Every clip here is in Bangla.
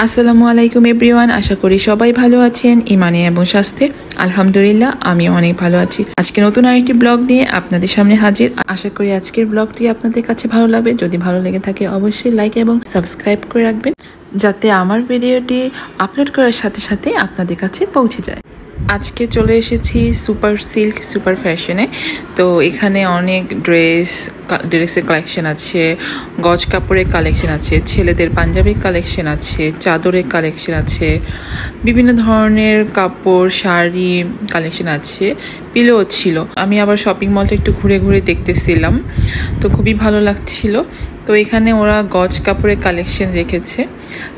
আসসালামু আলাইকুম এভরিওয়ান, আশা করি সবাই ভালো আছেন ইমানে এবং স্বাস্থ্যে। আলহামদুলিল্লাহ আমি অনেক ভালো আছি। আজকে নতুন আরেকটি ব্লগ নিয়ে আপনাদের সামনে হাজির। আশা করি আজকের ব্লগটি আপনাদের কাছে ভালো লাগবে। যদি ভালো লেগে থাকে অবশ্যই লাইক এবং সাবস্ক্রাইব করে রাখবেন, যাতে আমার ভিডিওটি আপলোড করার সাথে সাথে আপনাদের কাছে পৌঁছে যায়। আজকে চলে এসেছি সুপার সিল্ক সুপার ফ্যাশনে। তো এখানে অনেক ড্রেসের কালেকশন আছে, গজ কাপড়ের কালেকশন আছে, ছেলেদের পাঞ্জাবির কালেকশন আছে, চাদরের কালেকশন আছে, বিভিন্ন ধরনের কাপড় শাড়ি কালেকশন আছে, পিলো ছিল। আমি আবার শপিং মলটা একটু ঘুরে ঘুরে দেখতেছিলাম, তো খুবই ভালো লাগছিল। তো এখানে ওরা গজ কাপড়ের কালেকশন রেখেছে,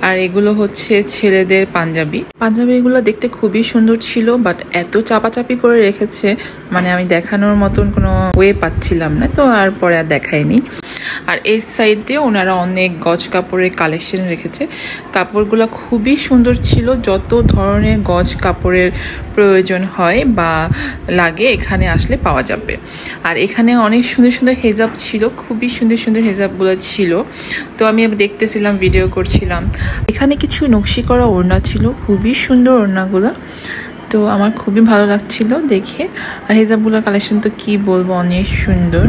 আর এগুলো হচ্ছে ছেলেদের পাঞ্জাবিগুলো দেখতে খুবই সুন্দর ছিল, বাট এত চাপাচাপি করে রেখেছে, মানে আমি দেখানোর মতন কোনো ওয়ে পাচ্ছিলাম না, তো আর পরে আর দেখাইনি। আর এই সাইড দিয়ে ওনারা অনেক গজ কাপড়ের কালেকশন রেখেছে। কাপড়গুলো খুবই সুন্দর ছিল, যত ধরনের গজ কাপড়ের প্রয়োজন হয় বা লাগে এখানে আসলে পাওয়া যাবে। আর এখানে অনেক সুন্দর সুন্দর হেজাব ছিল, খুবই সুন্দর সুন্দর হেজাবগুলো ছিল। তো আমি দেখতেছিলাম, ভিডিও করছিলাম। এখানে কিছু নকশি করা ওড়না ছিল, খুবই সুন্দর ওড়নাগুলো, তো আমার খুবই ভালো লাগছিল দেখে। আর হেজাবগুলোর কালেকশন তো কি বলবো, অনেক সুন্দর।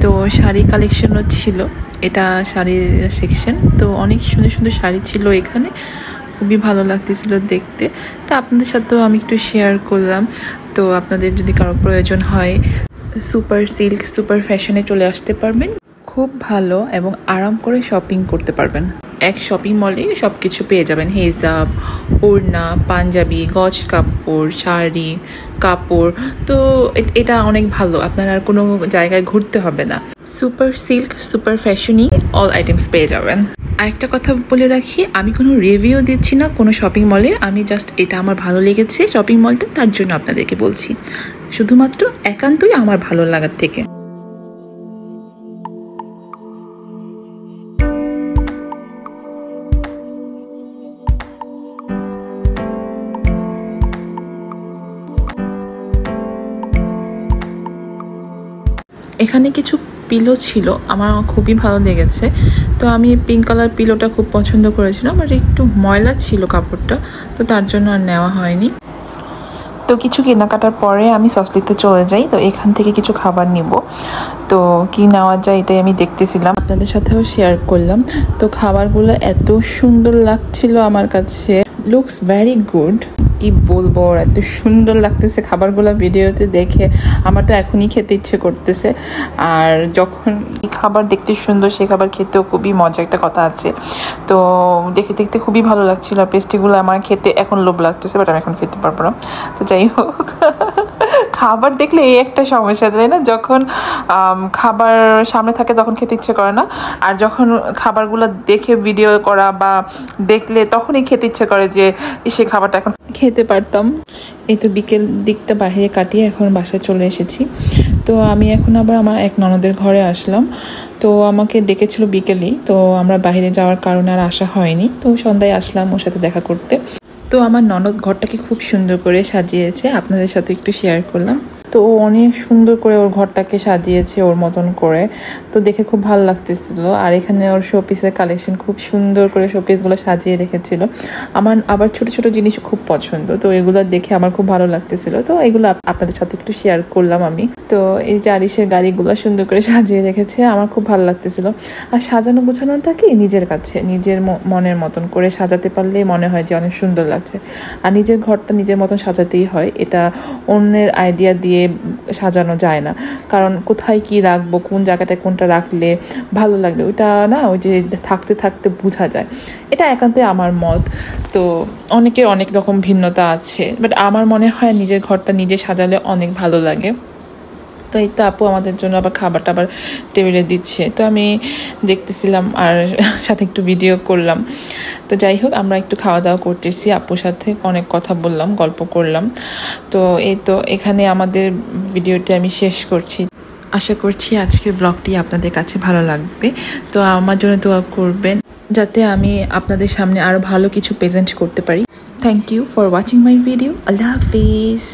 তো শাড়ি কালেকশনও ছিল, এটা শাড়ির সেকশন। তো অনেক সুন্দর সুন্দর শাড়ি ছিল এখানে, খুবই ভালো লাগতেছিল দেখতে। তো আপনাদের সাথেও আমি একটু শেয়ার করলাম। তো আপনাদের যদি কারো প্রয়োজন হয় সুপার সিল্ক সুপার ফ্যাশনে চলে আসতে পারবেন। খুব ভালো এবং আরাম করে শপিং করতে পারবেন। এক শপিং মলে সব কিছু পেয়ে যাবেন, হেজাব, ওড়না, পাঞ্জাবি, গজ কাপড়, শাড়ি কাপড়। তো এটা অনেক ভালো, আপনার আর কোনো জায়গায় ঘুরতে হবে না। সুপার সিল্ক সুপার ফ্যাশনই অল আইটেমস পেয়ে যাবেন। আরেকটা কথা বলে রাখি, আমি কোনো রিভিউ দিচ্ছি না কোনো শপিং মলের, আমি জাস্ট এটা আমার ভালো লেগেছে শপিং মলটা, তার জন্য আপনাদেরকে বলছি, শুধুমাত্র একান্তই আমার ভালো লাগার থেকে। এখানে কিছু পিলো ছিল, আমার খুবই ভালো লেগেছে। তো আমি পিঙ্ক কালার পিলোটা খুব পছন্দ করেছিলাম, আর একটু ময়লা ছিল কাপড়টা, তো তার জন্য আর নেওয়া হয়নি। তো কিছু কেনাকাটার পরে আমি সসলিতে চলে যাই। তো এখান থেকে কিছু খাবার নিব, তো কি নেওয়া যায় এটাই আমি দেখতেছিলাম, আপনাদের সাথেও শেয়ার করলাম। তো খাবারগুলো এত সুন্দর লাগছিল আমার কাছে, লুকস ভেরি গুড, কি বলবো, এত সুন্দর লাগতেছে খাবারগুলো ভিডিওতে দেখে। আমার তো এখনই খেতে ইচ্ছে করতেছে, আর যখন এই খাবার দেখতে সুন্দর, সেই খাবার খেতেও খুবই মজা, একটা কথা আছে। তো দেখে দেখতে খুবই ভালো লাগছিল। পেস্ট্রিগুলো আমার খেতে এখন লোভ লাগতেছে, বাট আমি এখন খেতে পারবো না। তো যাই হোক, খাবার দেখলে এই একটা সমস্যা, তাই না? যখন খাবার সামনে থাকে তখন খেতে ইচ্ছে করে না, আর যখন খাবারগুলো দেখে ভিডিও করা বা দেখলে তখনই খেতে ইচ্ছে করে যে সে খাবারটা এখন খেতে পারতাম। এই তো বিকেল দিকটা বাইরে কাটিয়ে এখন বাসায় চলে এসেছি। তো আমি এখন আবার আমার এক ননদের ঘরে আসলাম। তো আমাকে ডেকেছিল বিকেলেই, তো আমরা বাইরে যাওয়ার কারণে আর আসা হয়নি। তো সন্ধ্যায় আসলাম ওর সাথে দেখা করতে। তো আমার ননদ ঘরটাকে খুব সুন্দর করে সাজিয়েছে, আপনাদের সাথে একটু শেয়ার করলাম। তো ও অনেক সুন্দর করে ওর ঘরটাকে সাজিয়েছে ওর মতন করে, তো দেখে খুব ভালো লাগতেছিল। আর এখানে ওর শোপিসের কালেকশন, খুব সুন্দর করে শোপিসগুলো সাজিয়ে রেখেছিল। আমার আবার ছোট ছোট জিনিস খুব পছন্দ, তো এগুলো দেখে আমার খুব ভালো লাগতেছিল। তো এগুলো আপনাদের সাথে একটু শেয়ার করলাম আমি। তো এই যে আরিসের গাড়িগুলো সুন্দর করে সাজিয়ে রেখেছে, আমার খুব ভালো লাগতেছিল। আর সাজানো গোছানোটা কি নিজের কাছে, নিজের মনের মতন করে সাজাতে পারলেই মনে হয় যে অনেক সুন্দর লাগছে। আর নিজের ঘরটা নিজের মতন সাজাতেই হয়, এটা অন্যের আইডিয়া দিয়ে সাজানো যায় না। কারণ কোথায় কি রাখবো, কোন জায়গাটায় কোনটা রাখলে ভালো লাগবে, ওইটা না ওই যে থাকতে থাকতে বোঝা যায়। এটা একান্তই আমার মত। তো অনেকের অনেক রকম ভিন্নতা আছে, বাট আমার মনে হয় নিজের ঘরটা নিজে সাজালে অনেক ভালো লাগে। তো এই তো আপু আমাদের জন্য আবার খাবারটা আবার টেবিলে দিচ্ছে, তো আমি দেখতেছিলাম আর সাথে একটু ভিডিও করলাম। তো যাই হোক, আমরা একটু খাওয়া দাওয়া করতেছি, আপুর সাথে অনেক কথা বললাম, গল্প করলাম। তো এই তো এখানে আমাদের ভিডিওটি আমি শেষ করছি। আশা করছি আজকের ব্লগটি আপনাদের কাছে ভালো লাগবে। তো আমার জন্য দোয়া করবেন, যাতে আমি আপনাদের সামনে আরও ভালো কিছু প্রেজেন্ট করতে পারি। Thank you for watching my video. আল্লাহ হাফিজ।